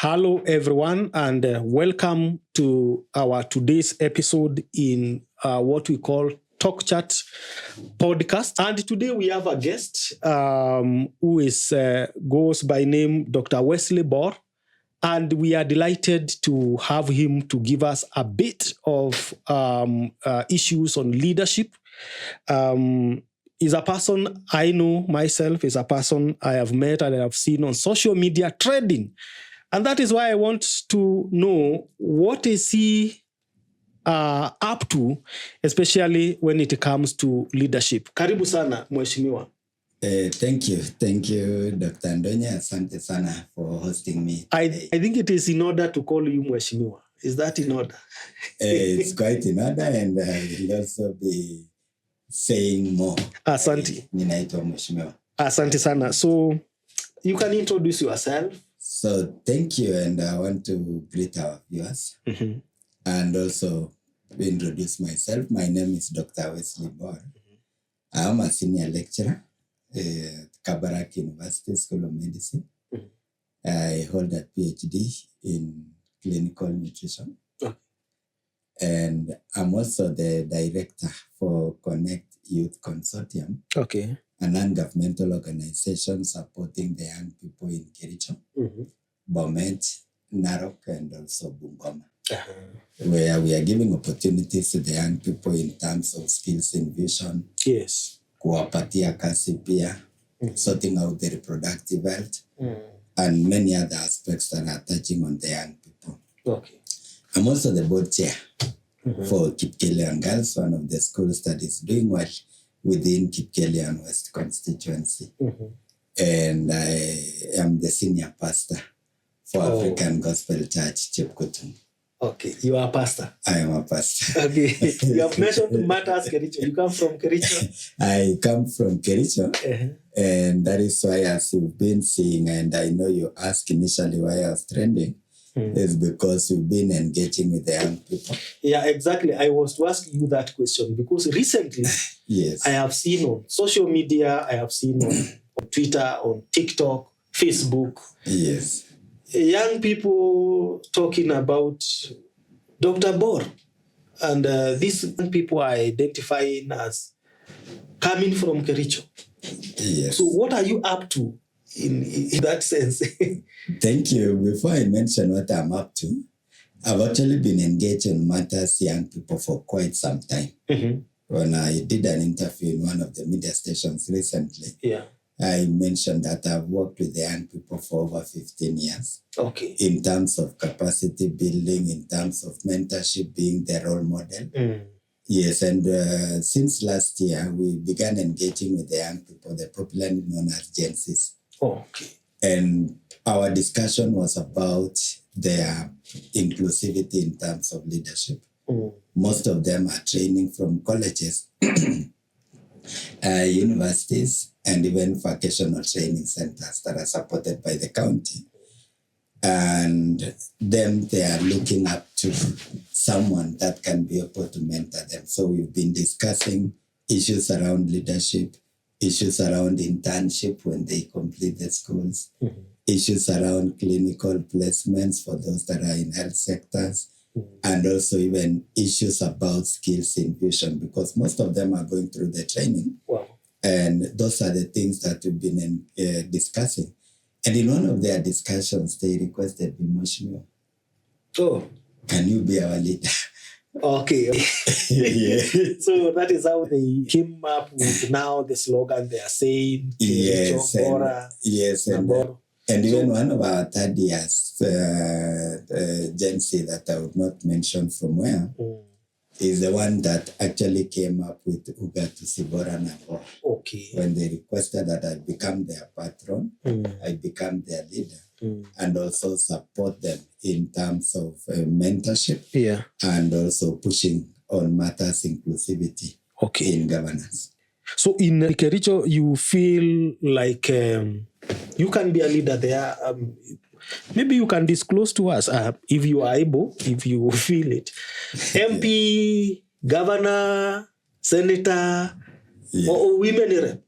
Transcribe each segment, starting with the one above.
Hello, everyone, and welcome to our today's episode in what we call Talkchat podcast. And today we have a guest who goes by name Dr. Wesley Bor, and we are delighted to have him to give us a bit of issues on leadership. Is a person I know myself, is a person I have met and I have seen on social media trending. And that is why I want to know what is he up to, especially when it comes to leadership. Karibu sana, Mheshimiwa. Thank you, Dr. Ndonye. Asante sana for hosting me. I think it is in order to call you Mheshimiwa. Is that in order? It's quite in order, and I will also be saying more. Asante. Ninaitwa Mheshimiwa. Asante sana. So you can introduce yourself. So thank you, and I want to greet our viewers and also introduce myself. My name is Dr. Wesley Bor. I am a senior lecturer at Kabarak University School of Medicine. I hold a PhD in clinical nutrition. And I'm also the director for Connect Youth Consortium. Okay. A non-governmental organization supporting the young people in Kericho, Bomet, Narok, and also Bungoma, where we are giving opportunities to the young people in terms of skills and vision. Yes. Kuwapatia kasi pia, sorting out the reproductive health, and many other aspects that are touching on the young people. Okay. I'm also the board chair for Kipkelian Girls, one of the schools that is doing well within Kipkelian West constituency. And I am the senior pastor for African Gospel Church, Chepkutung. Okay, you are a pastor. I am a pastor. Okay, you have mentioned matters Kericho. You come from Kericho? I come from Kericho, and that is why, as you've been seeing, and I know you asked initially why I was trending, is because we've been engaging with the young people. Yeah, exactly. I was to ask you that question because recently, yes, I have seen on social media, I have seen on Twitter, on TikTok, Facebook, yes, young people talking about Dr. Bor. And these young people are identifying as coming from Kericho. Yes. So what are you up to in that sense? Thank you. Before I mention what I'm up to, I've actually been engaged in matters young people for quite some time. When I did an interview in one of the media stations recently, I mentioned that I've worked with the young people for over 15 years. Okay. In terms of capacity building, in terms of mentorship, being the role model. Yes, and since last year, we began engaging with the young people, the popularly known as Gen Zs. Okay. And our discussion was about their inclusivity in terms of leadership. Most of them are training from colleges, universities, and even vocational training centers that are supported by the county. And then they are looking up to someone that can be able to mentor them. So we've been discussing issues around leadership, issues around internship when they complete the schools, issues around clinical placements for those that are in health sectors, and also even issues about skills in vision, because most of them are going through the training. Wow. And those are the things that we've been discussing. And in one of their discussions, they requested me, Mheshimiwa, can you be our leader? Okay. Yeah. So that is how they came up with now the slogan they are saying. Yes. Bora. Yes. And even one of our third years, Gen Z that I would not mention from where, is the one that actually came up with Ugatuzi, Bora and Bora. Okay. When they requested that I become their patron, I become their leader, and also support them in terms of mentorship, and also pushing on matters inclusivity in governance. So in Kericho, you feel like you can be a leader there. Maybe you can disclose to us if you are able, if you feel it. MP, governor, senator, or women rep.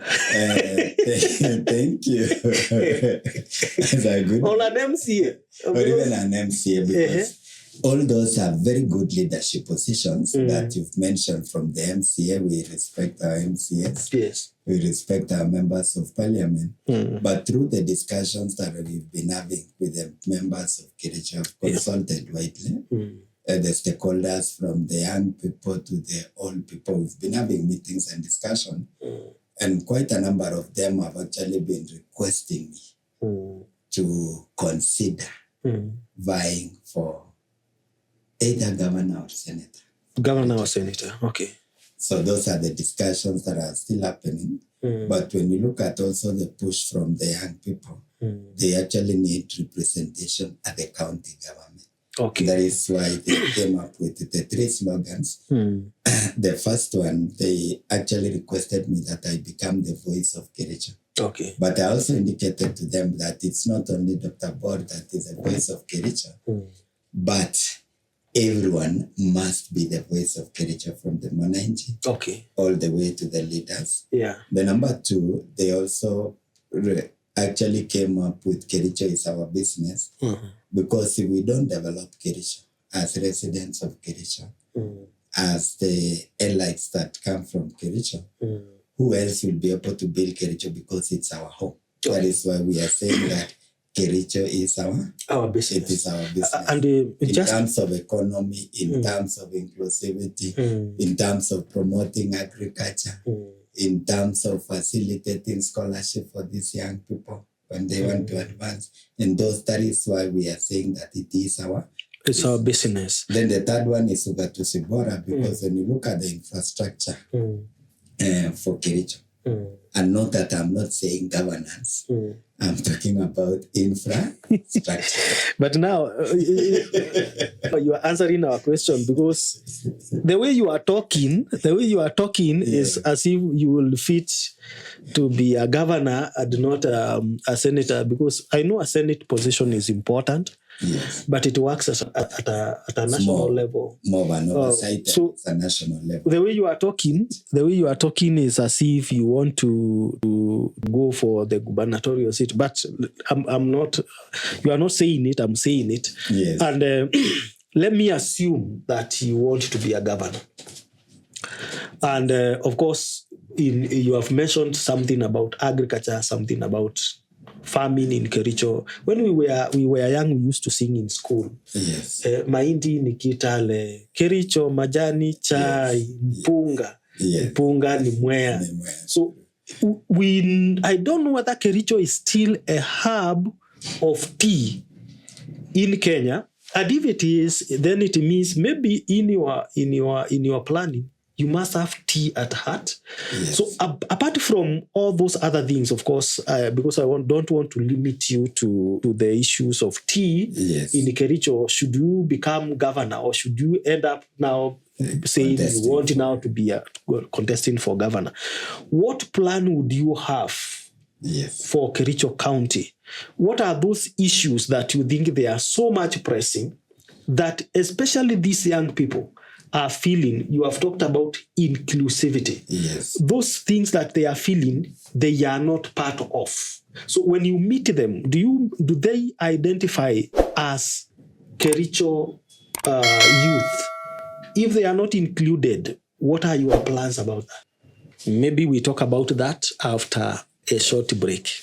Thank you. That's a good. Or an MCA. Or even an MCA, because all those are very good leadership positions that you've mentioned. From the MCA, we respect our MCAs. Yes. We respect our members of parliament. But through the discussions that we've been having with the members of Kericho, I've consulted widely. The stakeholders, from the young people to the old people. We've been having meetings and discussion. And quite a number of them have actually been requesting me to consider vying for either governor or senator. Governor or senator, okay. So those are the discussions that are still happening. But when you look at also the push from the young people, they actually need representation at the county government. Okay. That is why they came up with the 3 slogans. The first one, they actually requested me that I become the voice of Kericho. Okay. But I also indicated to them that it's not only Dr. Bor that is the voice of Kericho, but everyone must be the voice of Kericho, from the Mwananchi all the way to the leaders. Yeah. The number 2, they also actually came up with Kericho is our business. Because if we don't develop Kericho as residents of Kericho, as the elites that come from Kericho, who else will be able to build Kericho, because it's our home? That is why we are saying that Kericho is our business. It is our business. And in terms of economy, in terms of inclusivity, in terms of promoting agriculture, in terms of facilitating scholarship for these young people when they want to advance. And that is why we are saying that it is our business. Then the third one is Ugatuzi Bora, because when you look at the infrastructure for Kericho, and note that I'm not saying governance, I'm talking about infrastructure. But now you are answering our question, because the way you are talking is as if you will fit to be a governor and not a senator, because I know a Senate position is important. Yes. But it works at a national level. More of an oversight at a national level. The way you are talking is as if you want to go for the gubernatorial seat. But I'm not. You are not saying it. I'm saying it. Yes. And let me assume that you want to be a governor. And of course, you have mentioned something about agriculture, something about farming in Kericho. When we were young, we used to sing in school. Yes. Mahindi ni kitale, Kericho majani chai, mpunga. Yes. Mpunga ni mwea. So I don't know whether Kericho is still a hub of tea in Kenya. And if it is, then it means maybe in your planning, you must have tea at heart. Yes. So apart from all those other things, of course, because I don't want to limit you to the issues of tea in Kericho, should you become governor, or should you end up now saying you want now to be contesting for governor? What plan would you have for Kericho County? What are those issues that you think they are so much pressing that especially these young people are feeling? You have talked about inclusivity. Yes. Those things that they are feeling, they are not part of. So when you meet them, do they identify as Kericho youth? If they are not included, what are your plans about that? Maybe we talk about that after a short break.